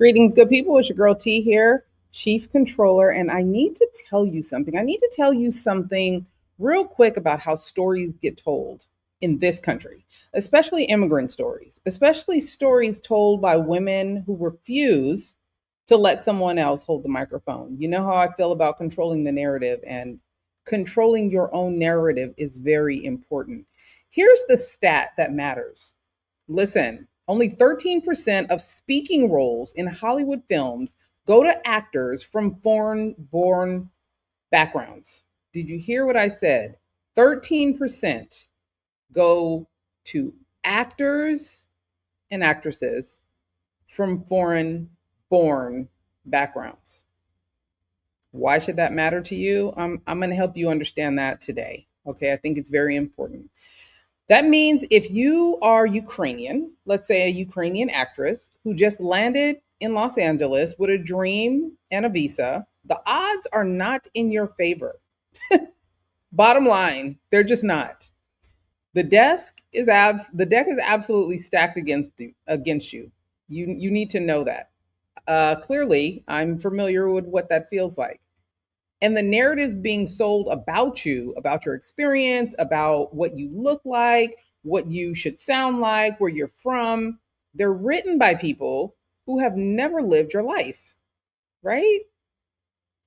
Greetings, good people. It's your girl T here, Chief Controller, and I need to tell you something. I need to tell you something real quick about how stories get told in this country, especially immigrant stories, especially stories told by women who refuse to let someone else hold the microphone. You know how I feel about controlling the narrative, and controlling your own narrative is very important. Here's the stat that matters. Listen, only 13% of speaking roles in Hollywood films go to actors from foreign born backgrounds. Did you hear what I said? 13% go to actors and actresses from foreign born backgrounds. Why should that matter to you? I'm going to help you understand that today. Okay, I think it's very important. That means if you are Ukrainian, let's say a Ukrainian actress who just landed in Los Angeles with a dream and a visa, the odds are not in your favor. Bottom line, they're just not. The deck is absolutely stacked against you. You need to know that. Clearly, I'm familiar with what that feels like. And the narratives being sold about you, about your experience, about what you look like, what you should sound like, where you're from, they're written by people who have never lived your life, right?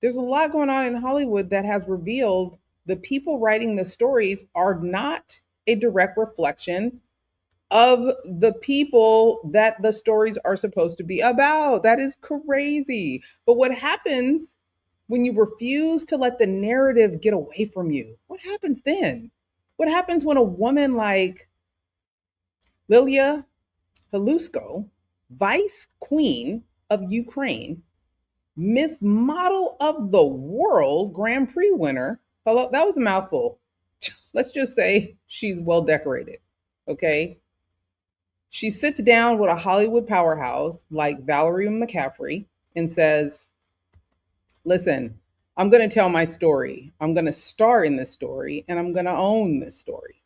There's a lot going on in Hollywood that has revealed the people writing the stories are not a direct reflection of the people that the stories are supposed to be about. That is crazy. But what happens when you refuse to let the narrative get away from you? What happens then? What happens when a woman like Liliia Halushko, Vice Queen of Ukraine, Miss Model of the World Grand Prix winner, hello, that was a mouthful. Let's just say she's well decorated, okay? She sits down with a Hollywood powerhouse like Valerie McCaffrey and says, listen, I'm going to tell my story. I'm going to star in this story, and I'm going to own this story.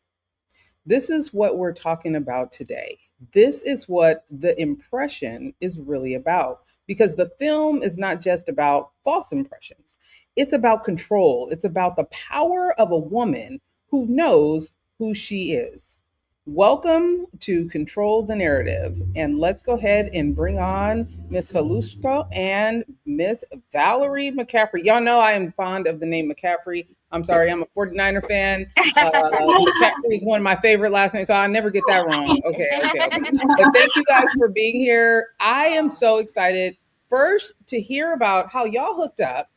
This is what we're talking about today. This is what the impression is really about, because the film is not just about false impressions. It's about control. It's about the power of a woman who knows who she is. Welcome to Control the Narrative. And let's go ahead and bring on Miss Halushko and Miss Valerie McCaffrey. Y'all know I am fond of the name McCaffrey. I'm sorry, I'm a 49er fan. McCaffrey is one of my favorite last names, so I'll never get that wrong. Okay. But thank you guys for being here. I am so excited, first, to hear about how y'all hooked up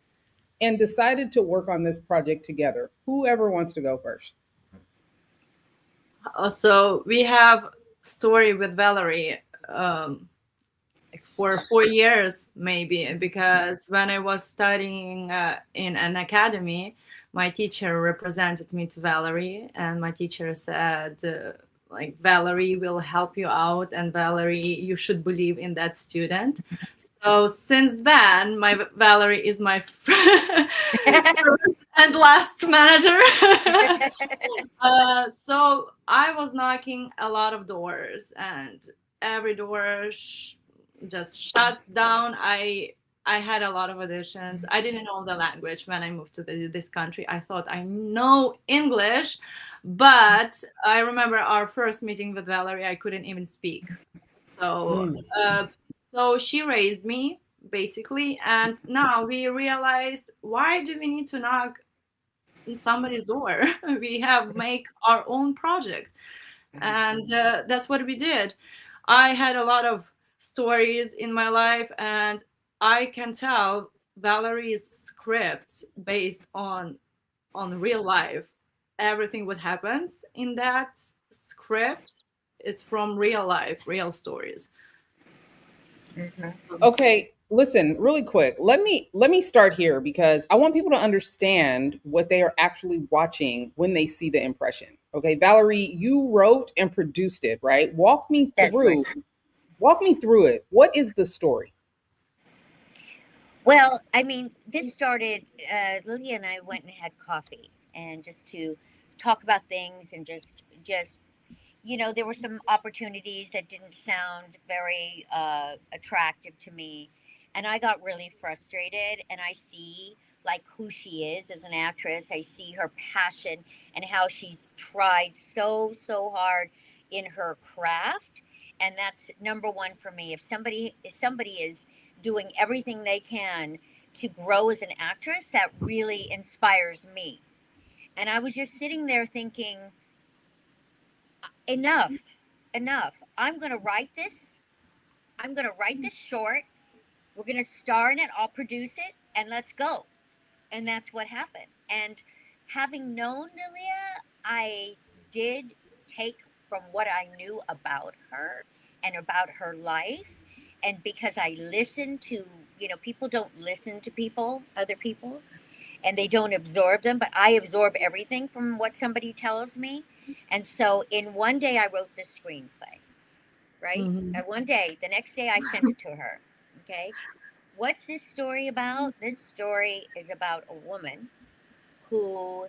and decided to work on this project together. Whoever wants to go first. So we have story with Valerie for 4 years maybe, because when I was studying in an academy, my teacher represented me to Valerie, and my teacher said like, Valerie will help you out, and Valerie, you should believe in that student. So since then, my Valerie is my first and last manager. So I was knocking a lot of doors, and every door just shuts down. I had a lot of auditions. I didn't know the language when I moved to this country. I thought I know English, but I remember our first meeting with Valerie, I couldn't even speak. So she raised me, basically, and now we realized, why do we need to knock in somebody's door? We have make our own project, and that's what we did. I had a lot of stories in my life, and I can tell Valerie's script based on real life. Everything what happens in that script is from real life, real stories. Okay, listen, really quick. Let me start here, because I want people to understand what they are actually watching when they see the impression. Okay, Valerie, you wrote and produced it, right? Walk me through it. What is the story? Well, I mean, this started, Liliia and I went and had coffee, and just to talk about things, and just there were some opportunities that didn't sound very attractive to me. And I got really frustrated. And I see like who she is as an actress. I see her passion and how she's tried so, so hard in her craft. And that's number one for me. If somebody is doing everything they can to grow as an actress, that really inspires me. And I was just sitting there thinking, enough, enough. I'm going to write this. I'm going to write this short. We're going to star in it. I'll produce it and let's go. And that's what happened. And having known Lilia, I did take from what I knew about her and about her life. And because I listened to, people don't listen to other people, and they don't absorb them, but I absorb everything from what somebody tells me. And so in one day I wrote the screenplay, right? Mhm. And one day, the next day I sent it to her. Okay. What's this story about? This story is about a woman who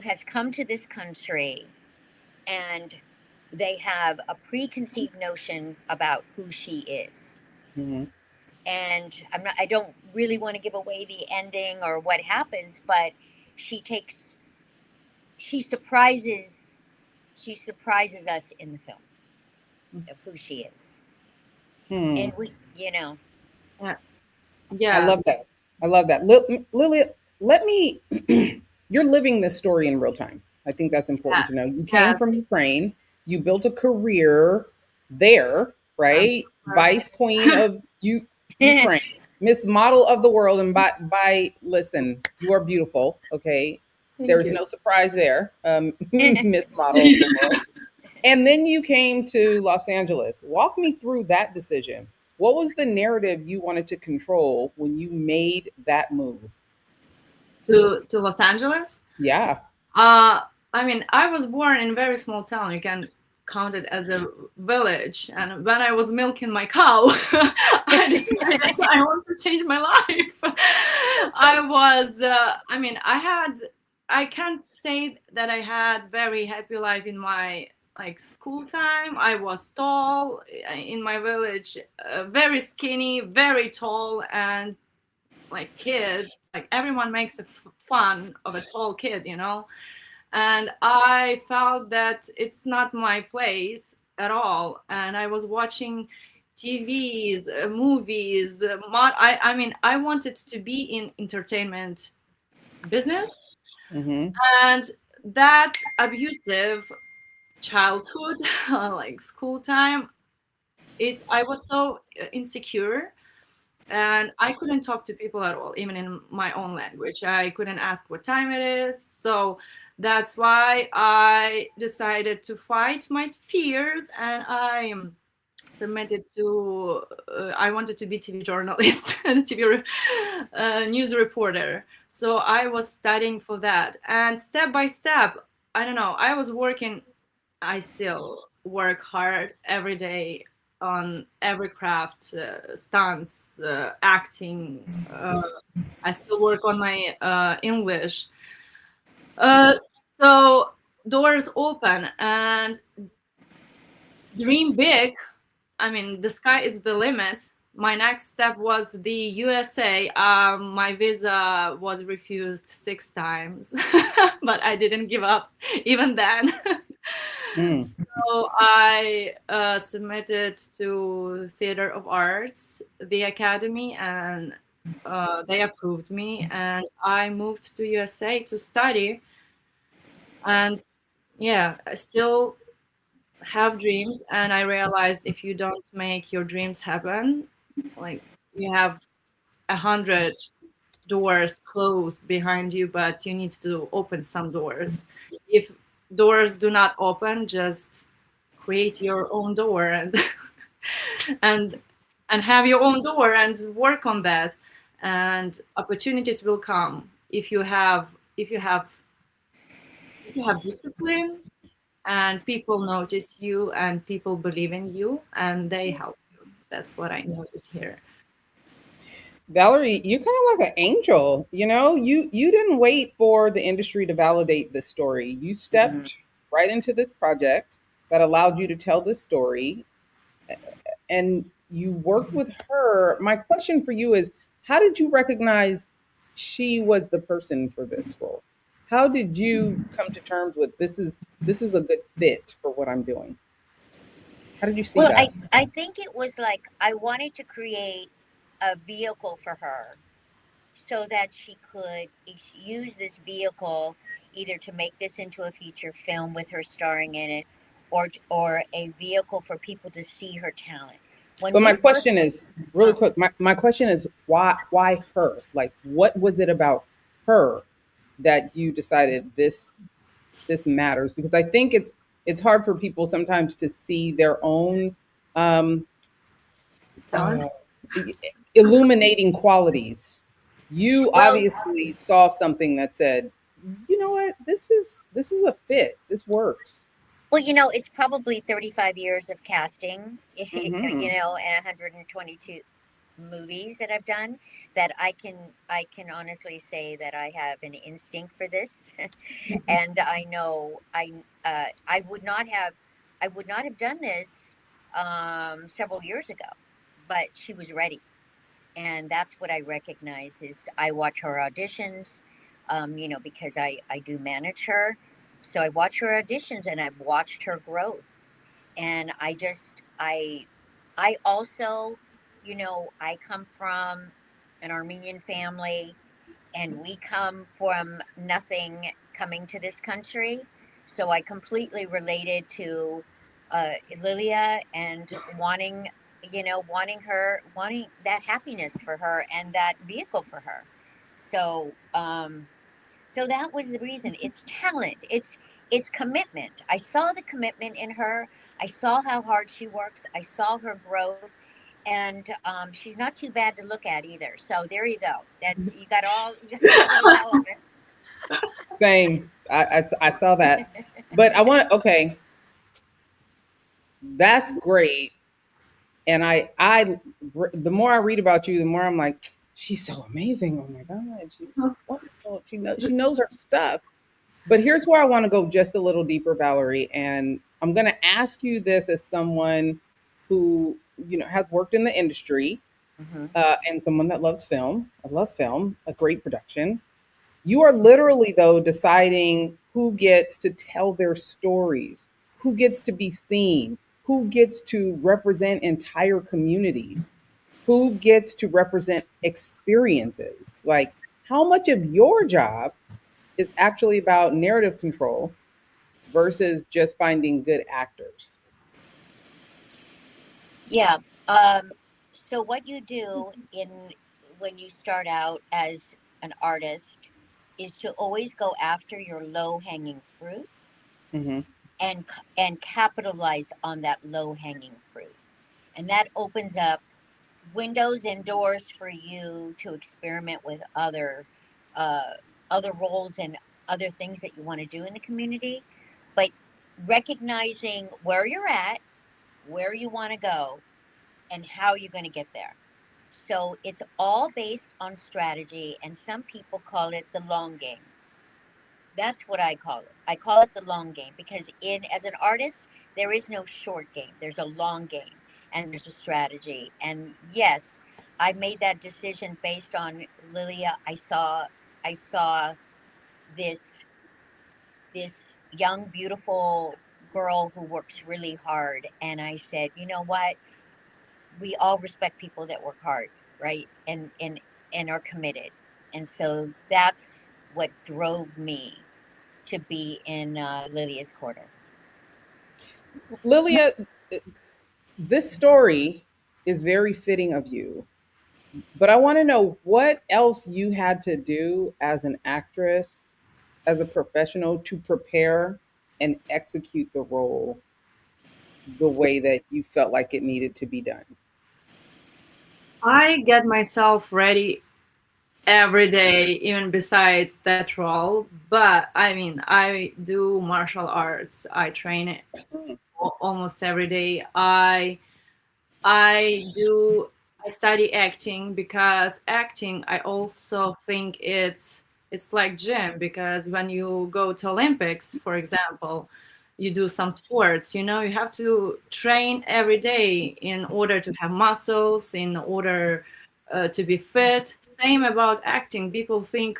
has come to this country, and they have a preconceived notion about who she is. Mm-hmm. And I don't really want to give away the ending or what happens, but she surprises us in the film of who she is. And we, Yeah. I Yeah. love that. I love that. Lilia, let me, you're living this story in real time. I think that's important to know. You came Yes. from Ukraine, you built a career there, right? Vice Queen of Ukraine, Miss Model of the World. And listen, you are beautiful. Okay. There is no surprise there. Miss Model of the World. And then you came to Los Angeles. Walk me through that decision. What was the narrative you wanted to control when you made that move? To Los Angeles. Yeah. I mean, I was born in a very small town. You can count it as a village. And when I was milking my cow, I decided I want to change my life. I can't say that I had very happy life in my school time. I was tall in my village, very skinny, very tall, and like kids, like everyone makes fun of a tall kid, and I felt that it's not my place at all. And I was watching TVs, movies. I wanted to be in entertainment business, and that abusive childhood, like school time, I was so insecure. And I couldn't talk to people at all, even in my own language. I couldn't ask what time it is. So that's why I decided to fight my fears, and I submitted to, I wanted to be TV journalist and TV news reporter. So I was studying for that. And step by step, I don't know, I was working, I still work hard every day on every craft, stunts, acting. I still work on my English. So doors open and dream big. I mean, the sky is the limit. My next step was the USA. My visa was refused 6 times, but I didn't give up even then. So I submitted to Theater of Arts, the Academy, and they approved me, and I moved to USA to study. And yeah, I still have dreams, and I realized if you don't make your dreams happen, like you have 100 doors closed behind you, but you need to open some doors. If doors do not open, just create your own door and and have your own door and work on that, and opportunities will come if you have discipline, and people notice you, and people believe in you, and they help you. That's what I notice here. Valerie, you're kind of like an angel. You didn't wait for the industry to validate this story. You stepped right into this project that allowed you to tell this story, and you worked with her. My question for you is, how did you recognize she was the person for this role? How did you come to terms with this is a good fit for what I'm doing? How did you see Well, that? I think it was like I wanted to create a vehicle for her so that she could use this vehicle either to make this into a feature film with her starring in it, or a vehicle for people to see her talent. When But my we question first, is really quick. My question is why her? Like, what was it about her that you decided this matters? Because I think it's hard for people sometimes to see their own um, Talent. uh, illuminating qualities. You well, obviously saw something that said, you know what, this is a fit. This works. well, it's probably 35 years of casting, Hmm. and 122 movies that I've done, that I can honestly say that I have an instinct for this. And I know I would not have done this several years ago, but she was ready, and that's what I recognize. Is I watch her auditions, because I do manage her, so I watch her auditions and I've watched her growth, and I also, I come from an Armenian family, and we come from nothing coming to this country. So I completely related to Lilia, and wanting that happiness for her and that vehicle for her. So, so that was the reason. It's talent. It's commitment. I saw the commitment in her. I saw how hard she works. I saw her growth, and she's not too bad to look at either. So there you go. You got all these elements. Same. I saw that, but I want to. Okay, that's great. And the more I read about you, the more I'm like, she's so amazing. Oh my god, she's wonderful. She knows her stuff. But here's where I want to go just a little deeper, Valerie. And I'm going to ask you this as someone who has worked in the industry, Hmm. and someone that loves film. I love film, a great production. You are literally, though, deciding who gets to tell their stories, who gets to be seen, who gets to represent entire communities, who gets to represent experiences. Like, how much of your job is actually about narrative control versus just finding good actors? Yeah. So what you do in when you start out as an artist is to always go after your low hanging fruit, Hmm. and capitalize on that low hanging fruit, and that opens up windows and doors for you to experiment with uh, other roles and other things that you want to do in the community, but recognizing where you're at, where you want to go, and how you're going to get there. So it's all based on strategy, and some people call it the long game. That's what I call it. I call it the long game because in as an artist, there is no short game. There's a long game, and there's a strategy. And yes, I made that decision based on Lilia. I saw this this young beautiful girl who works really hard, and I said, you know what? We all respect people that work hard, right? And are committed. And so that's what drove me to be in Lilia's Quarter. Lilia, this story is very fitting of you, but I want to know what else you had to do as an actress, as a professional, to prepare and execute the role the way that you felt like it needed to be done. I get myself ready every day, even besides that role. But I mean, I do martial arts. I train it almost every day. I study acting because acting, I also think it's like gym, because when you go to Olympics, for example, you do some sports, you have to train every day in order to have muscles, in order to be fit. Same about acting. People think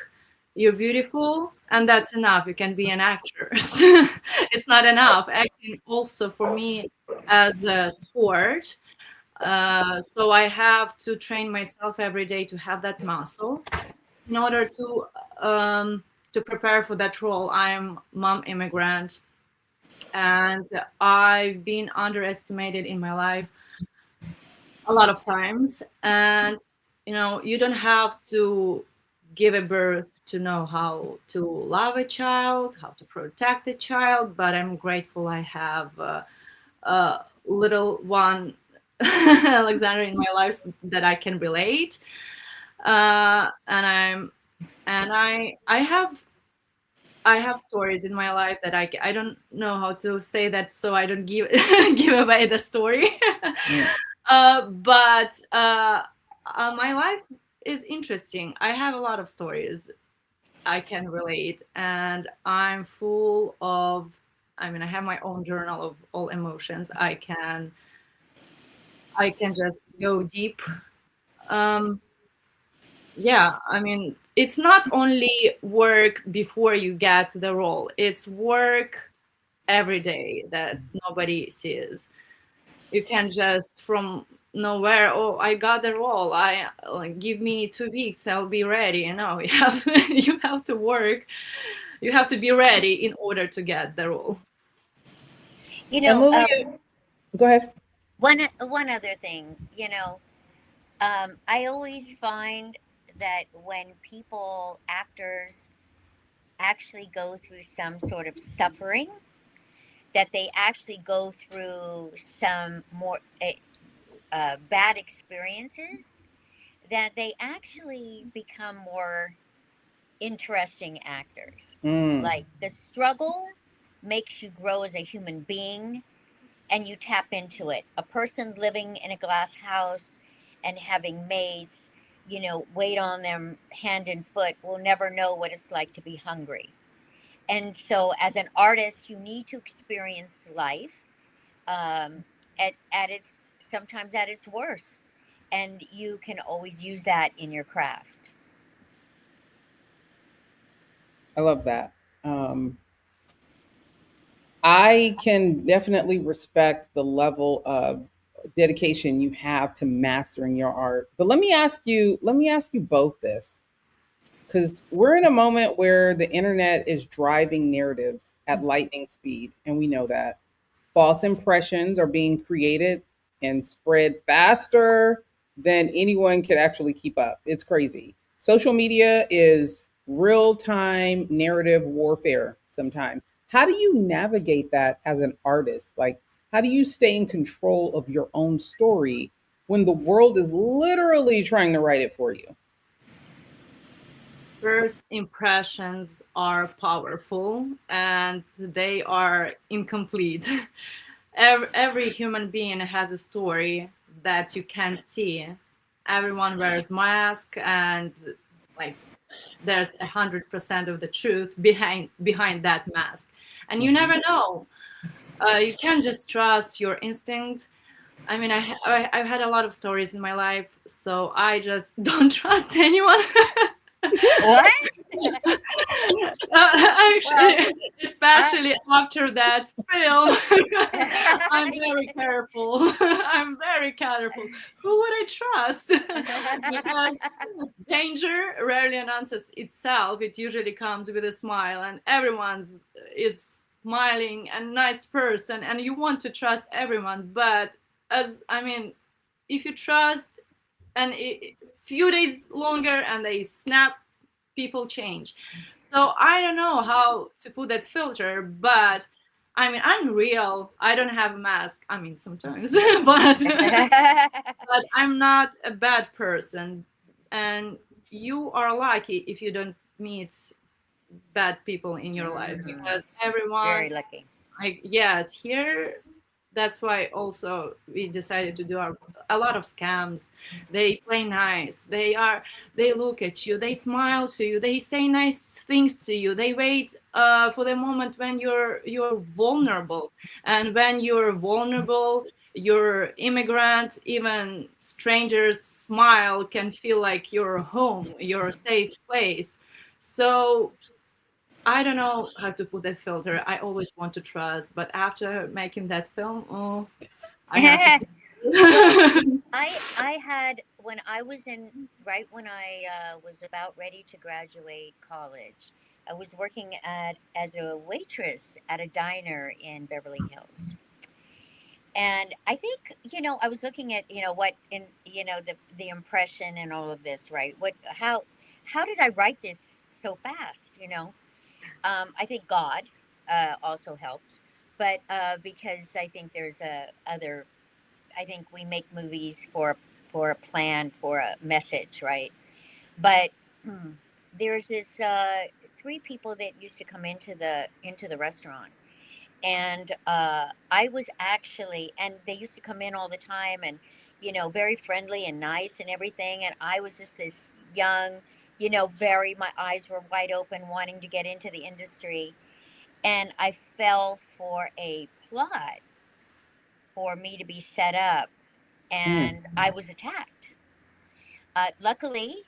you're beautiful and that's enough. You can be an actor. It's not enough. Acting also for me as a sport. So I have to train myself every day to have that muscle in order to prepare for that role. I'm mom immigrant, and I've been underestimated in my life a lot of times. And you don't have to give a birth to know how to love a child, how to protect a child. But I'm grateful I have a little one, Alexander, in my life that I can relate. I have stories in my life that I don't know how to say that, so I don't give give away the story. But my life is interesting. I have a lot of stories I can relate, and I'm full of. I mean, I have my own journal of all emotions. I can just go deep. Yeah, I mean, it's not only work before you get the role. It's work every day that nobody sees. You can just from nowhere, oh, I got the role. Give me 2 weeks, I'll be ready. You have you have to work. You have to be ready in order to get the role. You And know, Liliia, go ahead. one other thing, I always find that when people, actors, actually go through some sort of suffering, that they actually go through some more bad experiences, that they actually become more interesting actors. Like the struggle makes you grow as a human being, and you tap into it. A person living in a glass house and having maids, wait on them hand and foot, will never know what it's like to be hungry. And so, as an artist, you need to experience life at its sometimes at its worst, and you can always use that in your craft. I love that. I can definitely respect the level of dedication you have to mastering your art. But let me ask you both this, because we're in a moment where the internet is driving narratives at lightning speed, and we know that. False impressions are being created and spread faster than anyone could actually keep up. It's crazy. Social media is real time narrative warfare sometimes. How do you navigate that as an artist? Like, how do you stay in control of your own story when the world is literally trying to write it for you? First impressions are powerful and they are incomplete. Every human being has a story that you can't see. Everyone wears mask, and like there's 100% of the truth behind that mask, and you never know. You can't just trust your instinct. I mean, I've had a lot of stories in my life, so I just don't trust anyone. What? Actually, Well, especially after that film, I'm very careful. I'm very careful. Who would I trust? Because danger rarely announces itself. It usually comes with a smile, and everyone is smiling and nice person, and you want to trust everyone. But if you trust, and a few days longer, and they snap, people change. So I don't know how to put that filter, but I'm real. I don't have a mask. Sometimes, but I'm not a bad person. And you are lucky if you don't meet bad people in your life, because everyone, very lucky. yes, here that's why also we decided to do a lot of scams. They play nice. They look at you. They smile to you. They say nice things to you. They wait for the moment when you're vulnerable. And when you're vulnerable, you're immigrant. Even strangers smile can feel like your home, your safe place. So I don't know how to put that filter. I always want to trust, but after making that film, oh, I have to. Well, I had when I was in right when I was about ready to graduate college, I was working at as a waitress at a diner in Beverly Hills. And I think, I was looking at, what in, the impression and all of this, right? How did I write this so fast? I think God also helps, but because I think there's I think we make movies for a plan, for a message, right? But there's this three people that used to come into the restaurant, and I was actually, and they used to come in all the time, and very friendly and nice and everything, and I was just this young, very, my eyes were wide open, wanting to get into the industry, and I fell for a plot for me to be set up, Mm. and I was attacked. Luckily,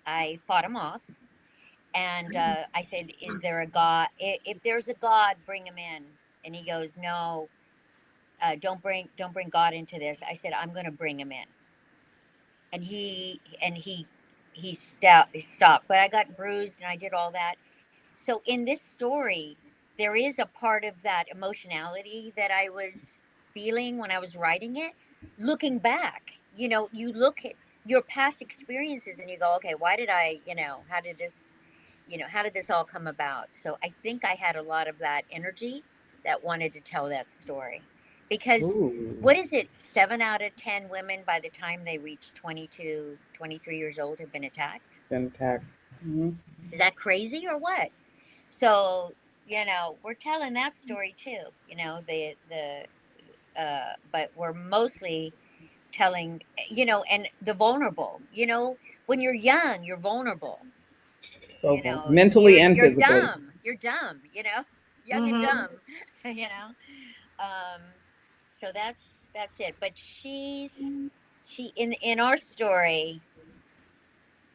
I fought him off, and I said, "Is there a God? If there's a God, bring him in." And he goes, "No, don't bring God into this." I said, "I'm going to bring him in," and he stopped. But I got bruised and I did all that. So in this story, there is a part of that emotionality that I was feeling when I was writing it. Looking back, you look at your past experiences and you go, okay, why did I, how did this all come about? So I think I had a lot of that energy that wanted to tell that story. Because Ooh. what is it? 7 out of 10 women by the time they reach 22, 23 years old have been attacked. Been attacked. Mhm. Is that crazy or what? So, we're telling that story too, but we're mostly telling, and the vulnerable, when you're young, you're vulnerable, So mentally you're, and you're physically. dumb, you're dumb, young and Hmm. dumb, you know, um, so that's it. But she in our story,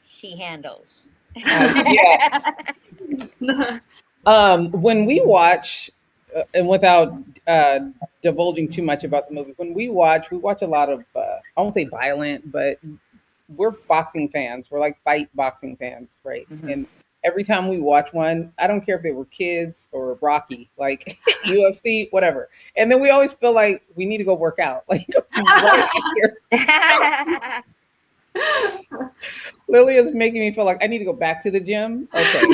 she handles. Yeah. When we watch, and without uh, divulging too much about the movie, when we watch a lot of, I won't say violent, but we're boxing fans. We're like fight boxing fans, right? Mhm. And every time we watch one, I don't care if they were kids or Rocky, like UFC, whatever. And then we always feel like we need to go work out, like right after. Lily is making me feel like I need to go back to the gym. Okay,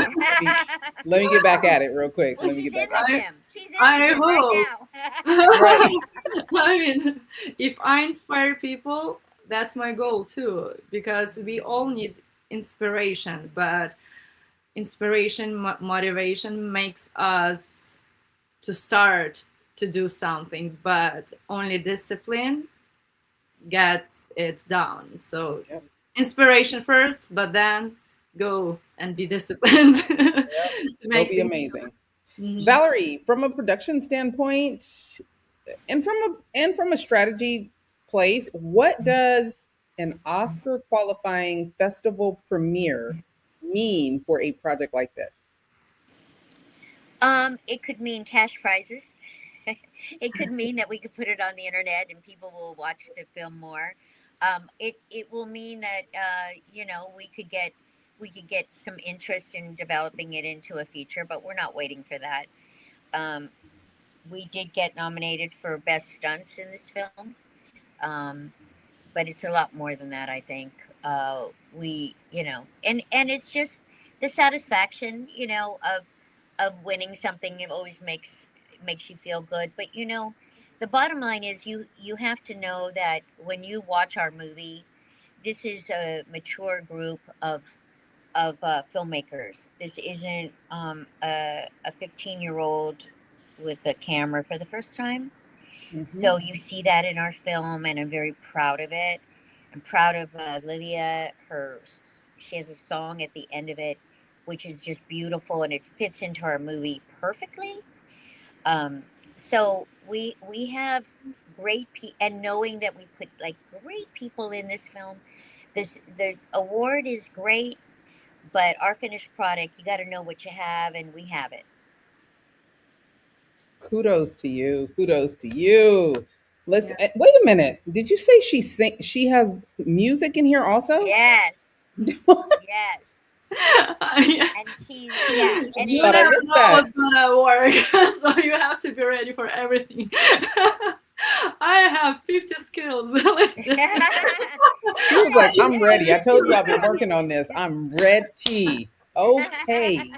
let me get back at it real quick. Well, Let me she's get in back the at I gym. She's in the I gym right hope. now. it. Right. I mean, if I inspire people, that's my goal too, because we all need inspiration, but inspiration, motivation makes us to start to do something, but only discipline gets it done. So Yep. inspiration first, but then go and be disciplined to Yep. It'll make be things. amazing. Mhm. Valerie, from a production standpoint, and from a strategy place, what does an Oscar qualifying festival premiere mean for a project like this? It could mean cash prizes. It could mean that we could put it on the internet and people will watch the film more. It will mean that we could get some interest in developing it into a feature, but we're not waiting for that. Um, we did get nominated for best stunts in this film, um, but it's a lot more than that. I think and it's just the satisfaction, of winning something. It always makes you feel good. But the bottom line is you have to know that when you watch our movie, this is a mature group of filmmakers. This isn't a 15-year-old with a camera for the first time. Mm-hmm. So you see that in our film, and I'm very proud of it. I'm proud of Liliia. She has a song at the end of it, which is just beautiful, and it fits into our movie perfectly. So we have great people, and knowing that we put like great people in this film, the award is great, but our finished product, you got to know what you have, and we have it. Kudos to you. Kudos to you. Let's Yeah. wait a minute. Did you say she has music in here also? Yes, What? yes, Yeah. and yeah, and You Thought I never missed know that. what's gonna work, so you have to be ready for everything. I have 50 skills listed. She was like, I'm ready. I told you I've been yeah. working on this. I'm ready. Okay.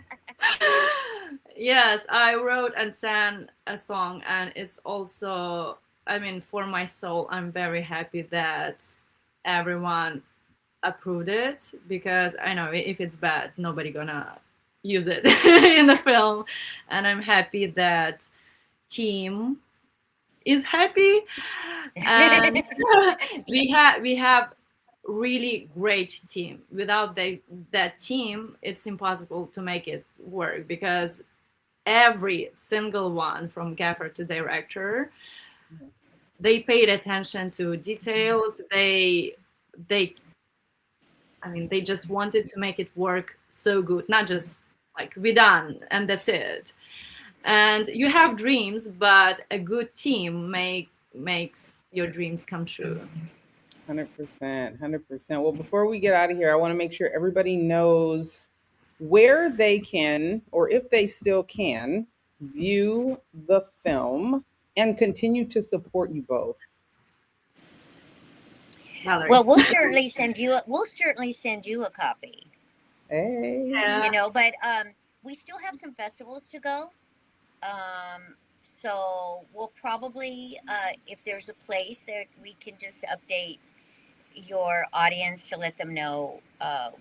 Yes, I wrote and sang a song, and it's also, I mean, for my soul, I'm very happy that everyone approved it, because I know if it's bad, nobody gonna use it in the film, and I'm happy that team is happy, and we have really great team. Without that team, it's impossible to make it work, because every single one, from gaffer to director, they paid attention to details. They I mean, they just wanted to make it work so good, not just like we done and that's it. And you have dreams, but a good team makes your dreams come true. 100%. 100%. Well, before we get out of here, I want to make sure everybody knows where they can, or if they still can, view the film and continue to support you both. Valerie. Well, we'll certainly send you. We'll certainly send you a copy. Hey. Yeah. You know, but we still have some festivals to go. So we'll probably, if there's a place that we can just update your audience to let them know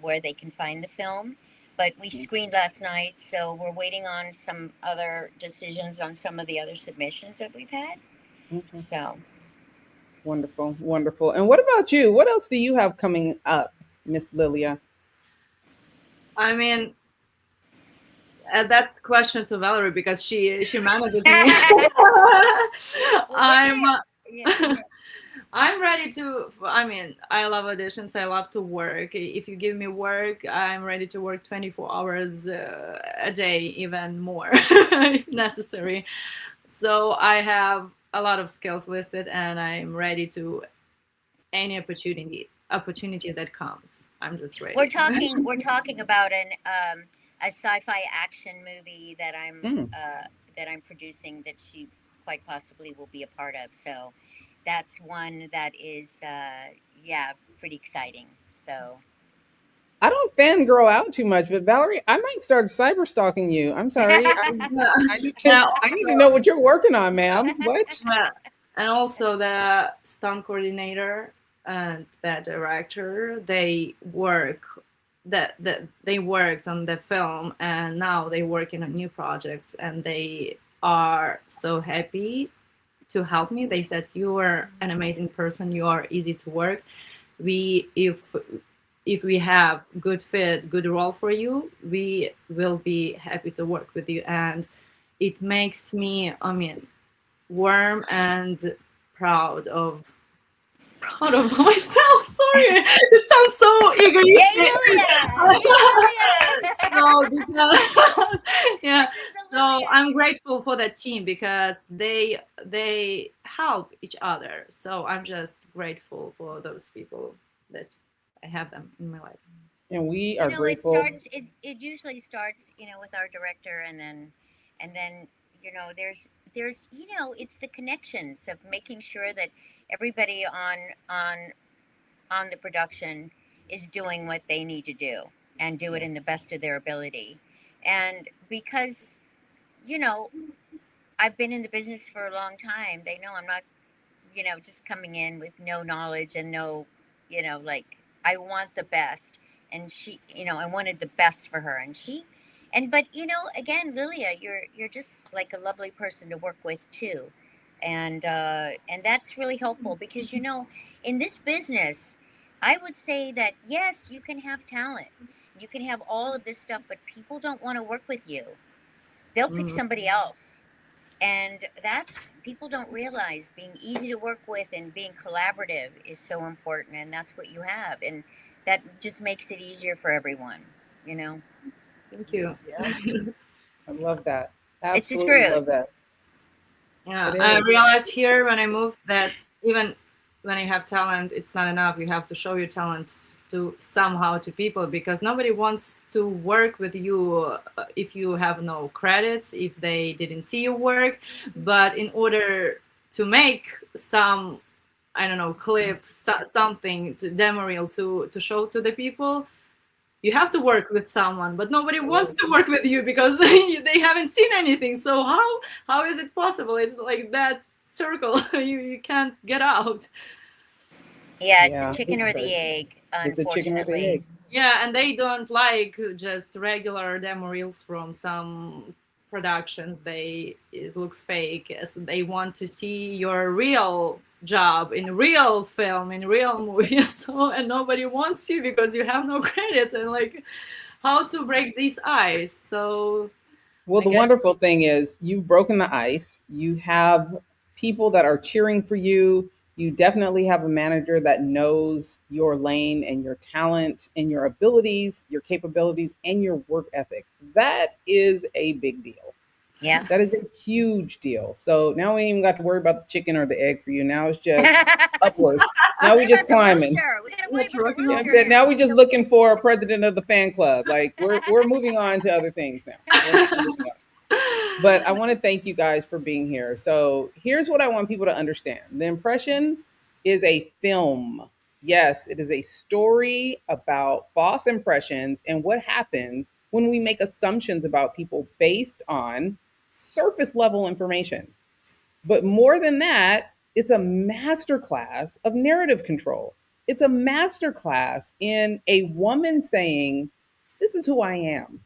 where they can find the film. But we screened last night, so we're waiting on some other decisions on some of the other submissions that we've had. Okay. So Wonderful. Wonderful. And what about you? What else do you have coming up, Miss Liliia? I mean, that's a question to Valerie, because she manages me. I'm yeah. I'm ready to. I mean, I love auditions. I love to work. If you give me work, I'm ready to work 24 hours a day, even more if necessary. So I have a lot of skills listed, and I'm ready to any opportunity that comes. I'm just ready. We're talking about a sci-fi action movie that I'm producing, that she quite possibly will be a part of. So that's one that is pretty exciting. So I don't fangirl out too much, but Valerie, I might start cyber stalking you. I'm sorry. I need to know what you're working on, ma'am. What? And also the stunt coordinator and the director, they worked on the film, and now they working on new projects, and they are so happy to help me. They said, you are an amazing person, you are easy to work. If we have good fit, good role for you, we will be happy to work with you. And it makes me, I mean, warm and proud of myself. Sorry, it sounds so egoistic. No, because, yeah. So I'm grateful for that team, because they help each other. So I'm just grateful for those people that I have them in my life. And we are you know, grateful. It usually starts, with our director, and then there's it's the connections of making sure that everybody on the production is doing what they need to do, and do it in the best of their ability. And because I've been in the business for a long time, they know I'm not just coming in with no knowledge and no, like, I want the best. And she, I wanted the best for her, and she But again, Lilia, you're just like a lovely person to work with too, and that's really helpful because in this business, I would say that yes, you can have talent, you can have all of this stuff, but people don't want to work with you. They'll pick somebody else. And that's, people don't realize being easy to work with and being collaborative is so important. And that's what you have. And that just makes it easier for everyone, Thank you. Yeah. I love that. It's the Absolutely truth. love that. Yeah, I realized here when I moved that even when you have talent, it's not enough. You have to show your talent to somehow to people, because nobody wants to work with you if you have no credits, if they didn't see your work. But in order to make some, I don't know, clip, something to demo reel to show to the people, you have to work with someone, but nobody wants to work with you because they haven't seen anything. So how is it possible? It's like that circle. you can't get out. Yeah, it's a chicken or the egg, It's a chicken or the unfortunately. egg. Yeah, and they don't like just regular demo reels from some productions. It looks fake. So they want to see your real job in real film, in real movie. So, and nobody wants you because you have no credits, and like how to break these ice. So Well, the wonderful thing is you've broken the ice. You have people that are cheering for you. You definitely have a manager that knows your lane and your talent and your abilities, your capabilities, and your work ethic. That is a big deal. Yeah. That is a huge deal. So now we ain't even got to worry about the chicken or the egg for you. Now it's just upwards. Now we just climbing. Now we just looking for a president of the fan club. Like we're moving on to other things now. But I want to thank you guys for being here. So here's what I want people to understand. The Impression is a film. Yes, it is a story about false impressions and what happens when we make assumptions about people based on surface level information. But more than that, it's a masterclass of narrative control. It's a masterclass in a woman saying, this is who I am.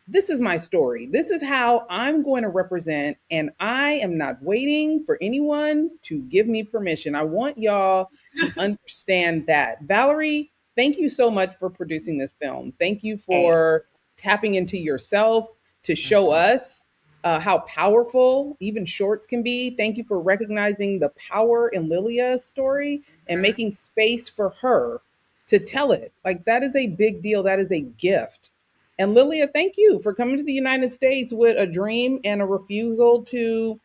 This is my story. This is how I'm going to represent, and I am not waiting for anyone to give me permission. I want y'all to understand that. Valerie, thank you so much for producing this film. Thank you for tapping into yourself to show us how powerful even shorts can be. Thank you for recognizing the power in Lilia's story and making space for her to tell it. Like, that is a big deal. That is a gift. And Liliia, thank you for coming to the United States with a dream and a refusal to,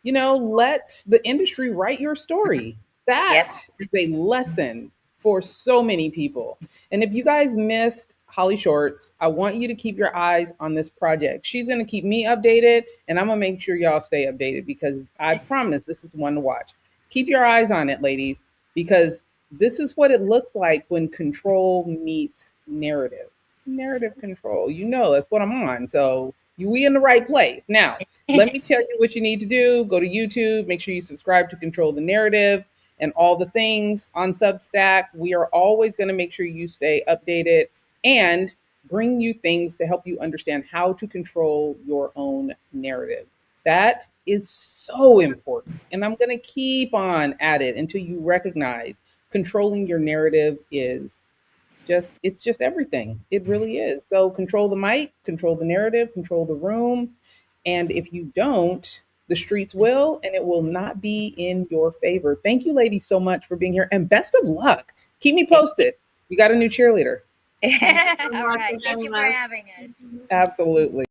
let the industry write your story. That is a lesson for so many people. And if you guys missed HollyShorts, I want you to keep your eyes on this project. She's going to keep me updated, and I'm going to make sure y'all stay updated because I promise this is one to watch. Keep your eyes on it, ladies, because this is what it looks like when control meets narrative. Narrative control. That's what I'm on. So we in the right place. Now, let me tell you what you need to do. Go to YouTube. Make sure you subscribe to Control the Narrative and all the things on Substack. We are always going to make sure you stay updated and bring you things to help you understand how to control your own narrative. That is so important. And I'm going to keep on at it until you recognize controlling your narrative is it's just everything. It really is. So control the mic, control the narrative, control the room. And if you don't, the streets will, and it will not be in your favor. Thank you, ladies, so much for being here. And best of luck. Keep me posted. You got a new cheerleader. All right. Thank you for having us. Absolutely.